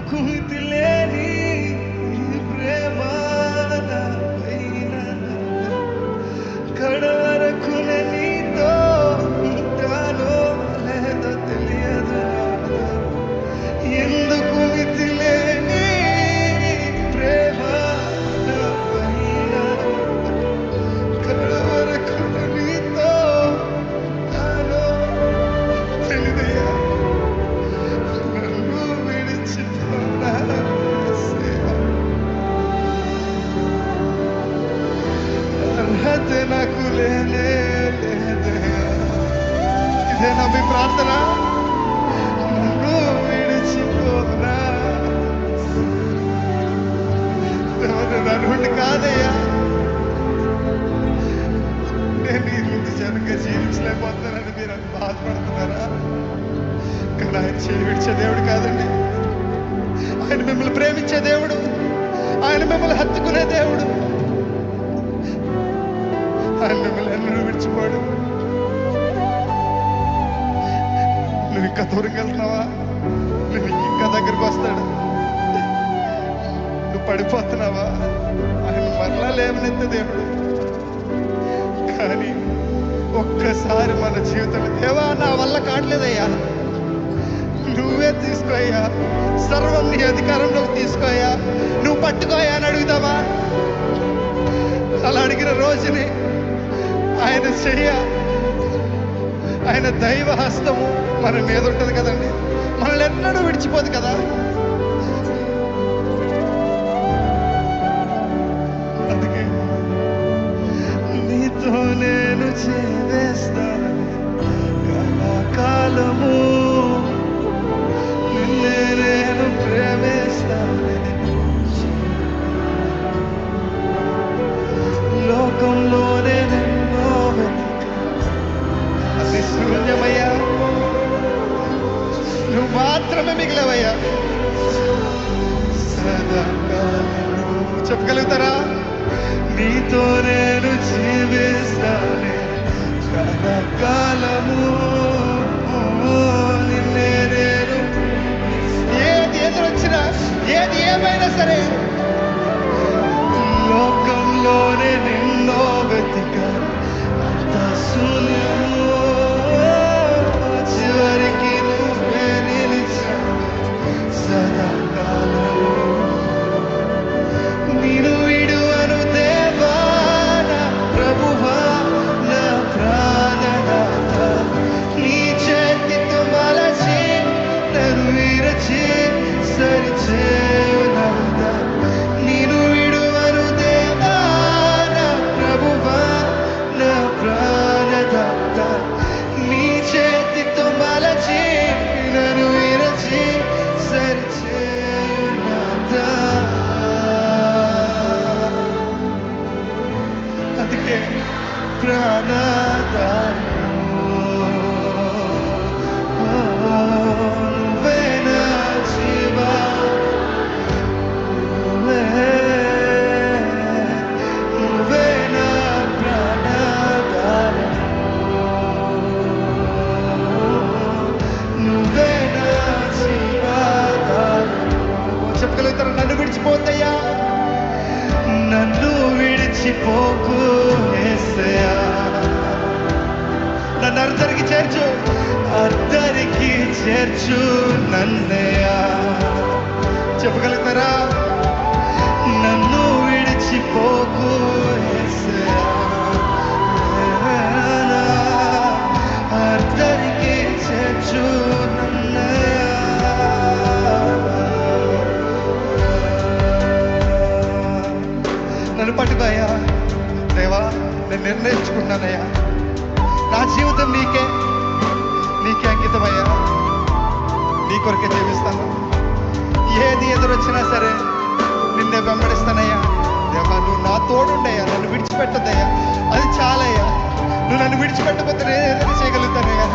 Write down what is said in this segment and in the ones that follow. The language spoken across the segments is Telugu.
కుమితిలేని ప్రేమ కడవరకు నీతో ఉంటానో లేదో తెలియదు. ఎందుకు మితిలేని ప్రేమ కడవరకు నీతో ఉంటానో తెలియదయ్యా. నన్ను విడిచిపోనా అర్హత నాకు లేదయ్యా. ఇదేనా మీ ప్రార్థన? నన్ను విడిచిపోనా. నన్ను కాదయ్యా, నేను ఈ ముందు సరిగ్గా జీవించలేకపోతున్నానని మీరు బాధపడుతున్నారా? కానీ ఆయన చేయి విడిచే దేవుడు కాదండి. ఆయన మిమ్మల్ని ప్రేమించే దేవుడు, ఆయన మిమ్మల్ని హత్తుకునే దేవుడు. ఆయన మిమ్మల్ని ఎన్నడూ విడిచిపోడు. నువ్వు ఇంకా దూరంగా వెళ్తున్నావా? నువ్వు ఇంకా దగ్గరకు వస్తాడు. నువ్వు పడిపోతున్నావా? ఆయన మరలా లేవనెత్తే దేవుడు. కానీ ఒక్కసారి మన జీవితంలో, దేవా నా వల్ల కావట్లేదయ్యా, నువ్వే తీసుకోయ్యా, సర్వం నీ అధికారంలోకి తీసుకోయా, నువ్వు పట్టుకోయా అని అడుగుతావా? అలా అడిగిన రోజుని ఆయన చెయ్య, ఆయన దైవ హస్తము మన మీద ఉంటుంది కదండి. మనల్ని ఎన్నడూ విడిచిపోదు కదా. అందుకే నీతో నేను చేస్తాను కాలము, నిన్నే నేను ప్రేమిస్తాను. లోకంలోనే నిన్నో అది శూన్యమయ్యా, నువ్వు మాత్రమే మిగిలవయ్యా. సదాకాలము చెప్పగలుగుతారా? నీతో నేను జీవిస్తానే సదాకాలము, నిన్నే నేను. ఏది ఎదురొచ్చినా, ఏది ఏమైనా సరే, లోకంలోనే నిన్నో వెతికా, అంత శూన్యము, చివరికి నువ్వే నిలిచావు సదాకాలము. నేను విడువను దేవా నా ప్రభువా నా ప్రాణనాథ, నీ చేతితో మలచి నన్ను విరచి సరిచేయునాథ. నేను విడువను దేవా నా ప్రభువా నా ప్రాణనాథ, నీ చేతితో మలచి నన్ను విరచి సరిచేయునాథ. అందుకే ప్రాణదాయము నువ్వే నా జీవా, నువ్వే నా ప్రాణదాయము, నువ్వే నా జీవాధారము. చెప్పగలుగుతారా? నన్ను విడిచిపోతయ్యా, నన్ను విడిచిపోకు యేసయ్యా. నన్ను అర్ధరికి చేర్చు, అర్ధరికి చేర్చు నన్నయ్యా. చెప్పగలుగుతారా? నన్ను విడిచిపోకు యేసయ్యా, అర్ధరికి చేర్చు నన్నయ్యా. నన్ను పట్టుకోయ్యా దేవా, నేను నిర్ణయించుకున్నానయ్యా, నా జీవితం నీకే అంకితమయ్యా. నీ కొరకే జీవిస్తాను. ఏది ఎదురొచ్చినా సరే నిన్నే వెంబడిస్తానయ్యా. దేవా నువ్వు నా తోడుండయ్యా, నన్ను విడిచిపెట్టదయ్యా, అది చాలయ్యా. నువ్వు నన్ను విడిచిపెట్టకపోతే నేను ఏదైనా చేయగలుగుతానయ్యా.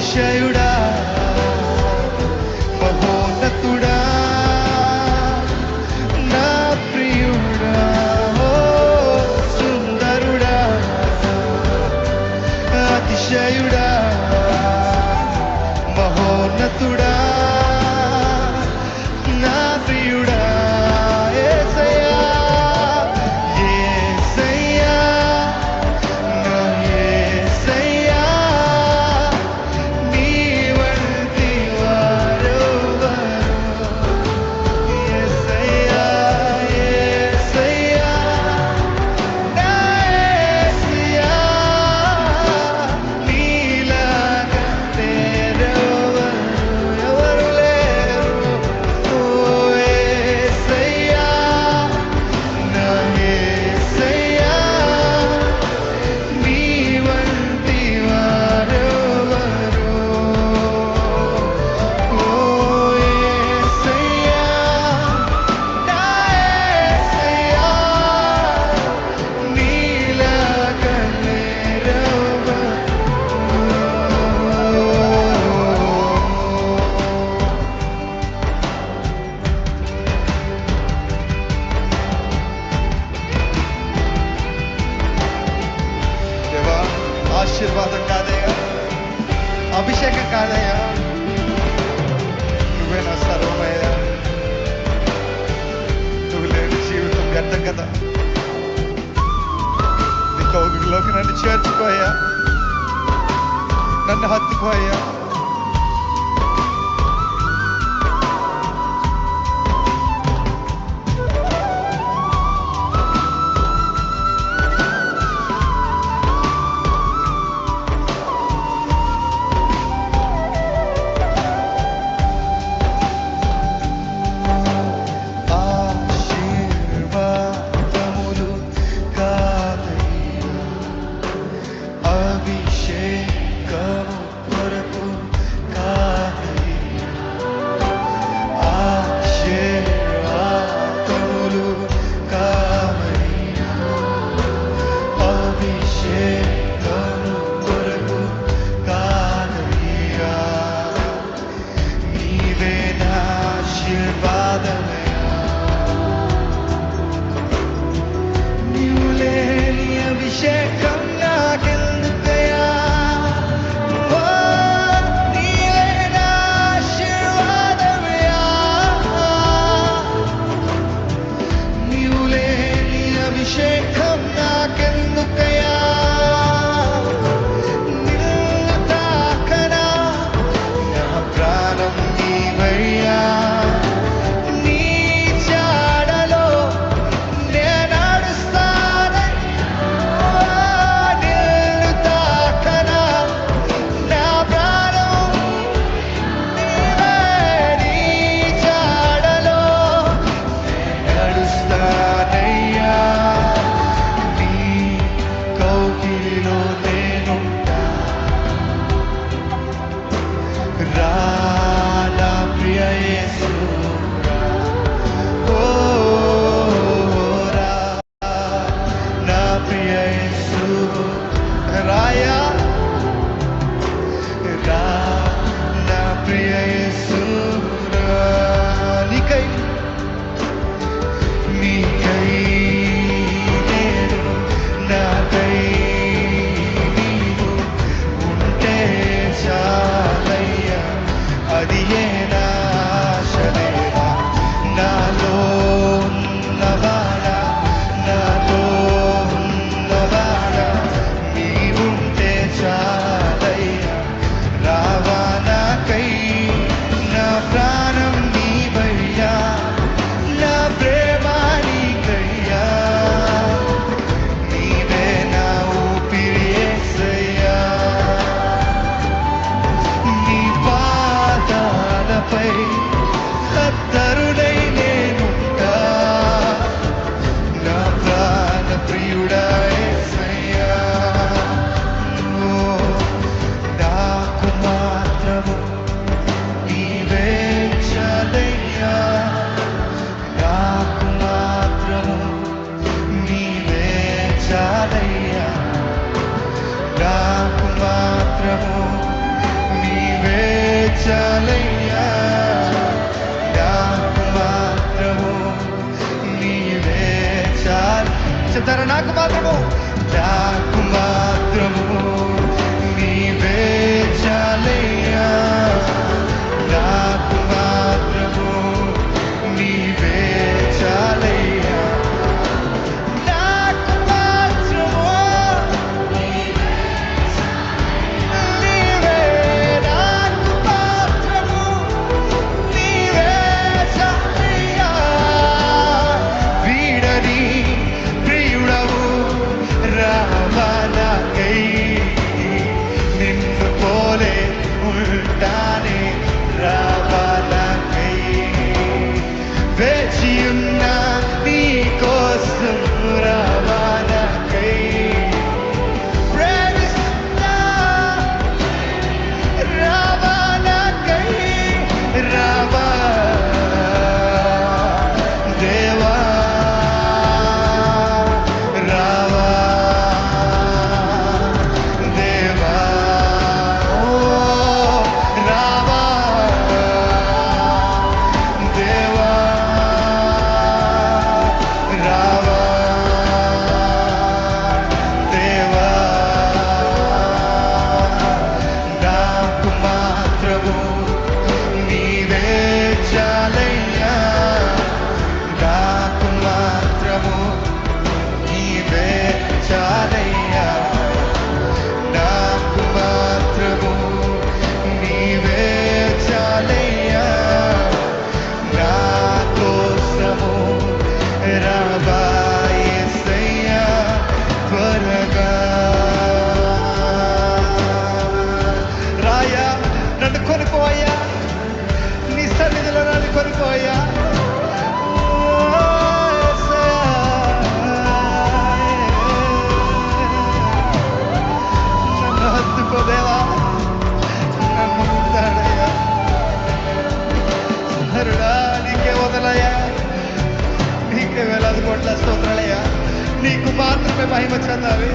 అతిశయుడా మహోన్నతుడా నా ప్రియుడా ఓ సుందరుడా అతిశయుడా మహోన్నతుడా నా ప్రియుడా యేసయ్యా యేసయ్యా నా యేసయ్యా నీ వంటి వారెవరు యేసయ్యా యేసయ్యా నా యేసయ్యా నీలాగా వేరెవరు ఎవరు లేరు ఓ యేసయ్యా నా యేసయ్యా నీ వంటి వారెవరు ఓ యేసయ్యా నా యేసయ్యా నీలాగా వేరెవరు దేవా ఆశీర్వాదం కాదయ్యా అభిషేకం కాదయ్యా నువ్వే నా సర్వమయ్యా నువ్వు లేని జీవితం వ్యర్థం కదా నీ కౌగిలిలోకి నన్ను చేర్చుకోయ్యా నన్ను హత్తుకోయ్యా ఆశీర్వాదములు కాదయ్యా అభిషేకము కొరకు కాదయ్యా ఆశీర్వాదములు కావయ్యా అభిషేకము కొరకు కాదయ్యా నీవే నా ఆశీర్వాదమయ్యా నీవు లేని అభిషేకం నాకెందుకయ్యా ఓ నీవే నా ఆశీర్వాదమయ్యా నీవు లేని అభిషేకం నాకెందుకయ్యా నిన్ను తాకనా నా ప్రాణం నీవయ్యా నీ జాడలో నే నడుస్తానయ్యా నిన్ను తాకనా నా ప్రాణం నీవే నీ జాడలో నే నడుస్తానయ్యా నీ కౌగిలిలో నేనుంటా రా నా ప్రియ యేసు ఓ రా నా ప్రియ యేసు రాయా రా నా ప్రియ యేసు రా నీకై నేను నాకై నీవు ఉంటే చాలయ్యా అది ఏ నా ఆశలేవా నాలో ఉన్నవాడా నాలో ఉన్నవాడా నీవుంటే చాలయ్యా రావా నాకై నా ప్రాణం నీవయ్యా నా ప్రేమ నీకయ్యా నీవే నా ఊపిరి యేసయ్యా నీ పాదాలపై అత్తరుడై నేనుంటా నా ప్రాణ ప్రియుడా యేసయ్యా ఓ నాకు మాత్రము నీవే చాలయ్యా నాకు మాత్రము నీవే చాలయ్యా నాకు మాత్రము నీ చాలయ్యా, నాకు మాత్రము నీవే చాలు. చెప్తారా? నాకు మాత్రము, నాకు మాత్రము నీవే చాలయ్యా, నాకు మాత్రము నీవే చాలయ్యా, నాకు మాత్రము నీవే, నాకు మాత్రము నీవే చాలయ్యా. వీడని ప్రియుడవు రావా నాకై, నిన్ను పోలే ఉంటానే రావా నాకై, వేచి ఉన్నా నీ కోసం రావా నాకై, ప్రేమిస్తున్నా రావా నాకై, రావా దేవా, రావా దేవా, ఓ రావా దేవా, రావా దేవా, నాకు మాత్రము నీవే చాలయ్యా, నాకు మాత్రము నీవే చాలయ్యా, నాకు మాత్రము నీవే చాలయ్యా, నా కోసము రావా యేసయ్యా త్వరగా. రాయా, నన్ను కొనుకోవయ్యా, నీ సన్నిధిలో నన్ను కొనుకోవయ్యా. నన్ను హత్తుకోదేవా, నన్ను ముట్టాడయ్యా, హరుడా నీకే వదలయ్యా, నీకే వేలాది కోట్ల స్తోత్రాలయ్యా, నీకు మాత్రమే మహిమ చెందాలి.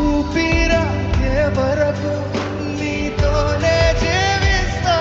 ఊపిరాగే వరకు నీతోనే జీవిస్తా,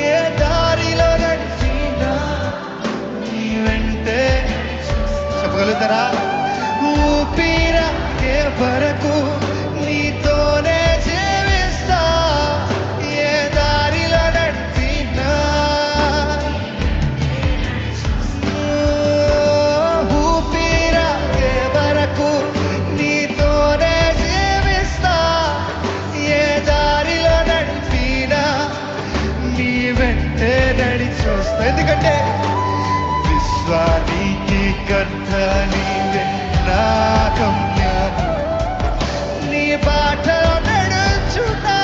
ఏ దారిలో నడిచినా నీ వెంటే. చెప్పగలుగుతారా? ఊపిరాగే వరకు నీతోనే జీవిస్తా, ఏ దారిలో నడిచినా, ఊపిరాగే వరకు నీతోనే జీవిస్తా, ఏ దారిలో నడిపినా నీ వెంటే నడిచొస్తా. ఎందుకంటే విశ్వానికి కర్త నీవే, నా గమ్యము నీ బాటలో నడుచున్నా,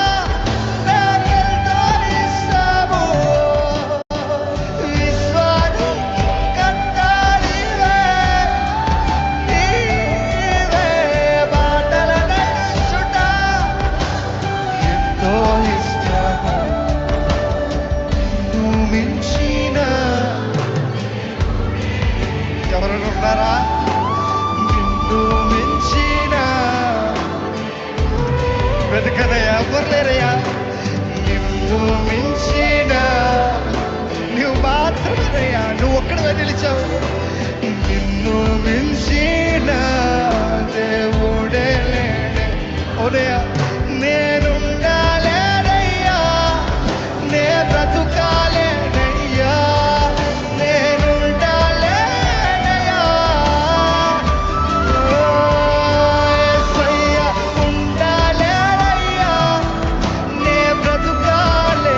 నాకెంతో ఇష్టము. విశ్వానికి కర్త నీవే, నీవే బాటలో నడుచున్నా, ఎంతో ఇష్టము. నువ్వు మించిన ఎవరైనా ఉన్నారా? నిన్ను మించిన వెతకనయ్యా, ఎవరు లేరయ్యా. నిన్ను మించిన నువ్వు మాత్రమేనయ్యా, నువ్వు ఒక్కడివే నిలిచావు. నిన్ను మించిన దేవుడే లేడే. ఓనయ్యా, నేనుండాలేనయ్యా, నే బ్రతుకాలేనయ్యా, నేనుండాలేనయ్యా, ఓ యేసయ్యా ఉండాలేనయ్యా, నే బ్రతుకాలే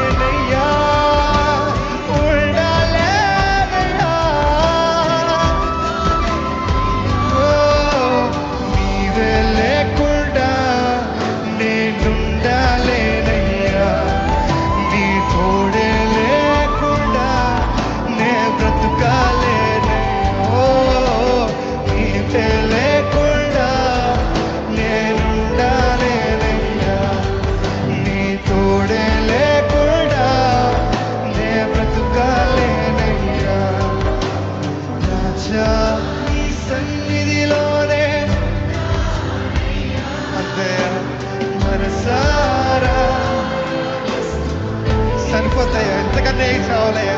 కావాలయ్యా.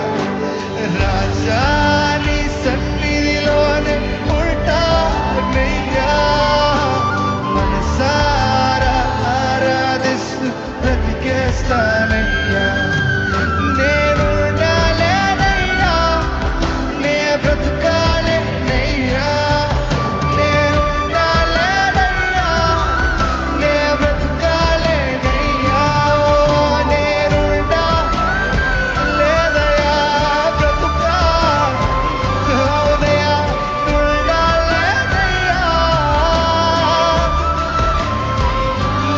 రాజా నీ సన్నిధిలోనే ఉంటానయ్యా, మనసారా ఆరాధిస్తూ బ్రతికేస్తానయ్యా. నేనుండాలేనయ్యా, నే బ్రతుకాలేనయ్యా, నేనుండాలేనయ్యా, నే బ్రతుకాలేనయ్యా. నేనుండాలేనయ్యా, బ్రతుకాలేనయ్యా, ఉండాలేనయ్యా.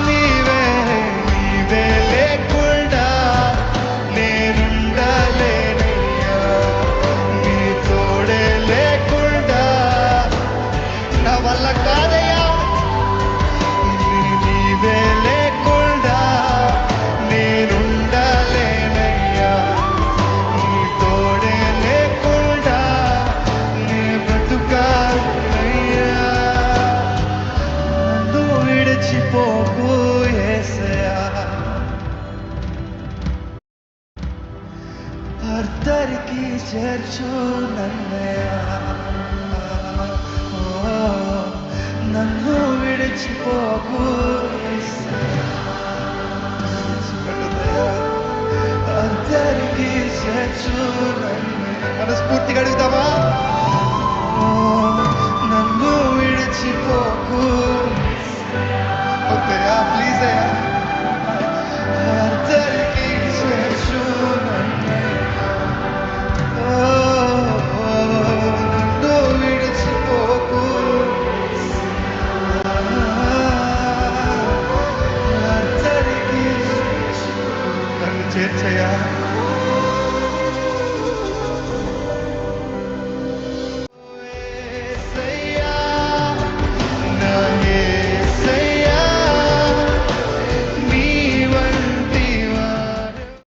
నీవే నీవే లేకుండా నేనుండలేనయ్యా, నీ తోడే లేకుండా నా వల్ల కాదయ్యా. నీవే లేకుండా నేనుండలేనయ్యా, నీ తోడే లేకుండా నే బ్రతుకాలయ్యా. నన్ను విడిచిపోకు యేసయ్యా, అర్ధరికి చేర్చు నన్నయ్యా. ఓ, నన్ను విడిచిపోకు యేసయ్యా, విడిచిపెట్టదయ్యా. అర్ధరికి చేర్చు నన్ను. మనస్ఫూర్తిగా అడుగుదామా?